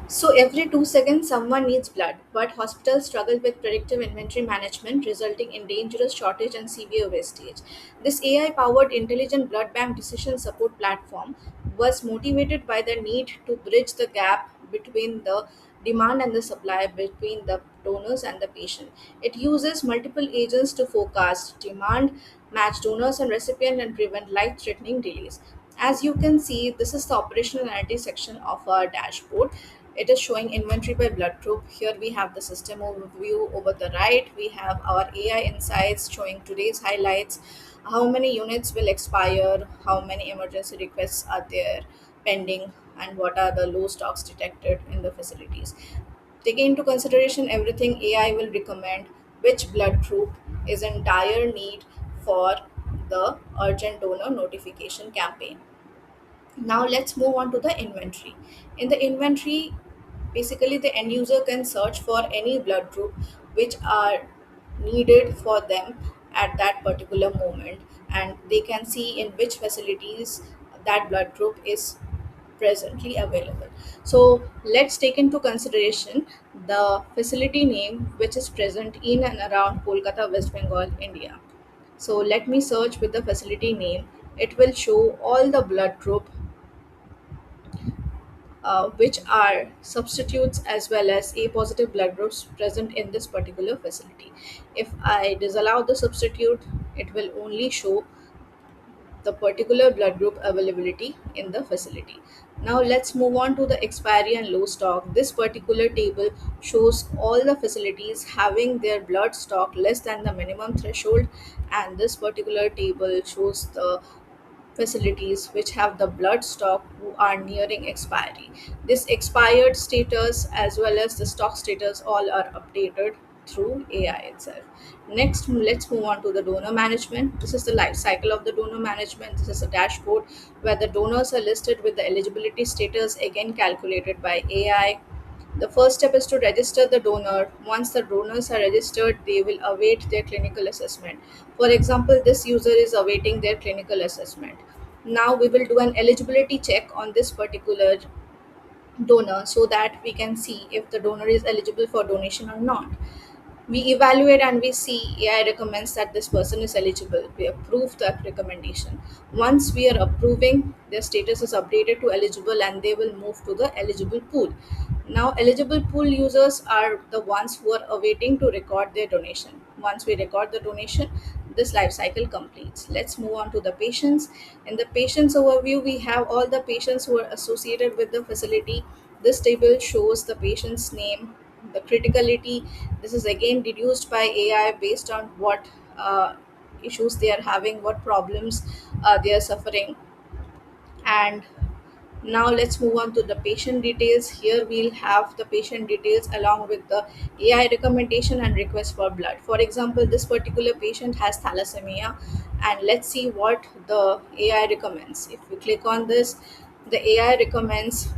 So every 2 seconds, someone needs blood, but hospitals struggle with predictive inventory management, resulting in dangerous shortage and severe wastage. This AI-powered intelligent blood bank decision support platform was motivated by the need to bridge the gap between the demand and the supply, between the donors and the patient. It uses multiple agents to forecast demand, match donors and recipient, and prevent life-threatening delays. As you can see, this is the operational analytics section of our dashboard. It is showing inventory by blood group. Here we have the system overview. Over the right, we have our AI insights showing today's highlights, how many units will expire, how many emergency requests are there pending, and what are the low stocks detected in the facilities. Taking into consideration everything, AI will recommend which blood group is in dire need for the urgent donor notification campaign. Now let's move on to the inventory. In the inventory, basically the end user can search for any blood group which are needed for them at that particular moment, and they can see in which facilities that blood group is presently available. So let's take into consideration the facility name which is present in and around Kolkata, West Bengal, India. So let me search with the facility name. It will show all the blood group which are substitutes as well as A positive blood groups present in this particular facility. If I disallow the substitute, it will only show the particular blood group availability in the facility. Now let's move on to the expiry and low stock. This particular table shows all the facilities having their blood stock less than the minimum threshold, and this particular table shows the facilities which have the blood stock who are nearing expiry. This expired status as well as the stock status all are updated through AI itself. Next, let's move on to the donor management. This is the life cycle of the donor management. This is a dashboard where the donors are listed with the eligibility status, again calculated by AI. The first step is to register the donor. Once the donors are registered, they will await their clinical assessment. For example, this user is awaiting their clinical assessment. Now we will do an eligibility check on this particular donor so that we can see if the donor is eligible for donation or not. We evaluate and we see AI recommends that this person is eligible. We approve that recommendation. Once we are approving, their status is updated to eligible and they will move to the eligible pool. Now, eligible pool users are the ones who are awaiting to record their donation. Once we record the donation, this life cycle completes. Let's move on to the patients. In the patients overview, we have all the patients who are associated with the facility. This table shows the patient's name, the criticality. This is again deduced by AI based on what issues they are having, what problems they are suffering. And now let's move on to the patient details. Here we'll have the patient details along with the AI recommendation and request for blood. For example, this particular patient has thalassemia, and let's see what the AI recommends. If we click on this, the AI recommends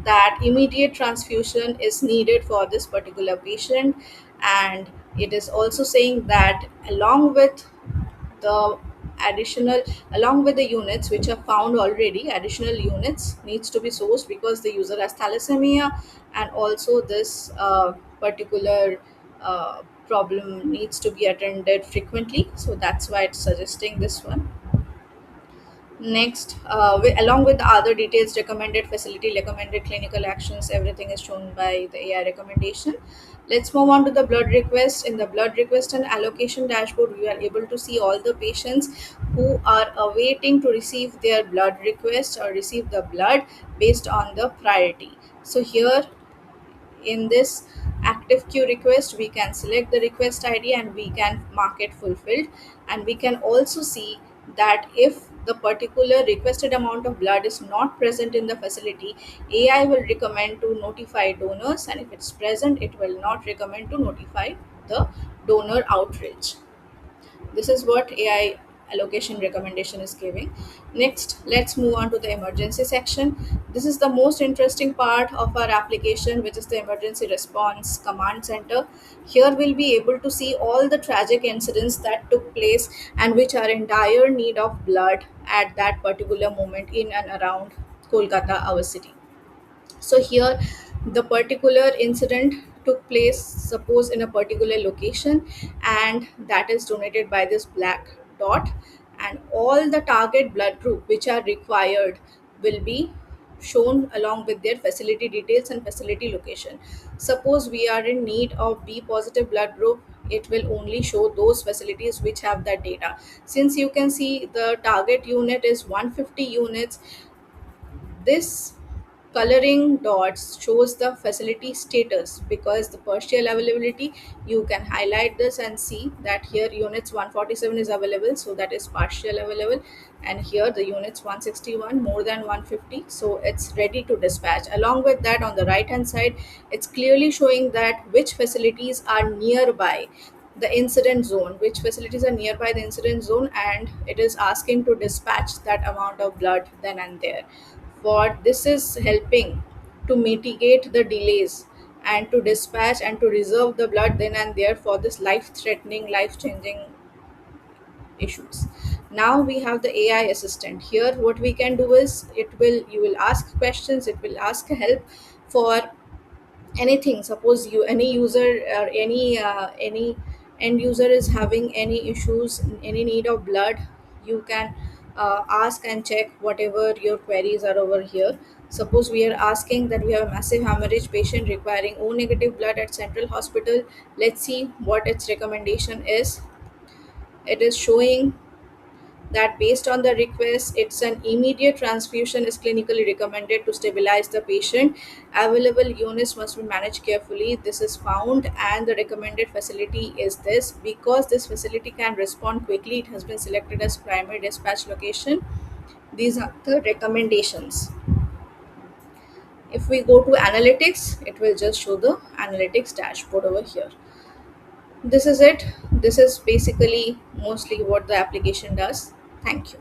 that immediate transfusion is needed for this particular patient, and it is also saying that the additional along with the units which are found already, additional units needs to be sourced because the user has thalassemia, and also this particular problem needs to be attended frequently, so that's why it's suggesting this one. Next, along with the other details, recommended facility, recommended clinical actions, everything is shown by the AI recommendation. Let's move on to the blood request. In the blood request and allocation dashboard, we are able to see all the patients who are awaiting to receive their blood request or receive the blood based on the priority. So here in this active queue request, we can select the request ID and we can mark it fulfilled, and we can also see that if the particular requested amount of blood is not present in the facility, AI will recommend to notify donors, and if it's present, it will not recommend to notify the donor outreach. This is what AI allocation recommendation is giving. Next, let's move on to the emergency section. This is the most interesting part of our application, which is the emergency response command center. Here we'll be able to see all the tragic incidents that took place and which are in dire need of blood at that particular moment in and around Kolkata, our city. So here the particular incident took place, suppose in a particular location, and that is donated by this black dot, and all the target blood group which are required will be shown along with their facility details and facility location. Suppose we are in need of B positive blood group, it will only show those facilities which have that data. Since you can see the target unit is 150 units, this coloring dots shows the facility status, because the partial availability, you can highlight this and see that here units 147 is available, so that is partial available, and here the units 161 more than 150, so it's ready to dispatch. Along with that, on the right hand side, it's clearly showing that which facilities are nearby the incident zone, which facilities are nearby the incident zone, and it is asking to dispatch that amount of blood then and there. For this is helping to mitigate the delays and to dispatch and to reserve the blood then and there for this life threatening, life changing issues. Now we have the AI assistant. Here what we can do is, you will ask questions, it will ask help for anything. Suppose you, any user or any end user is having any issues, any need of blood, you can ask and check whatever your queries are over here. Suppose we are asking that we have a massive hemorrhage patient requiring O negative blood at central hospital. Let's see what its recommendation is. It is showing that based on the request, it's an immediate transfusion is clinically recommended to stabilize the patient. Available units must be managed carefully. This is found, and the recommended facility is this. Because this facility can respond quickly, it has been selected as primary dispatch location. These are the recommendations. If we go to analytics, it will just show the analytics dashboard over here. This is it. This is basically mostly what the application does. Thank you.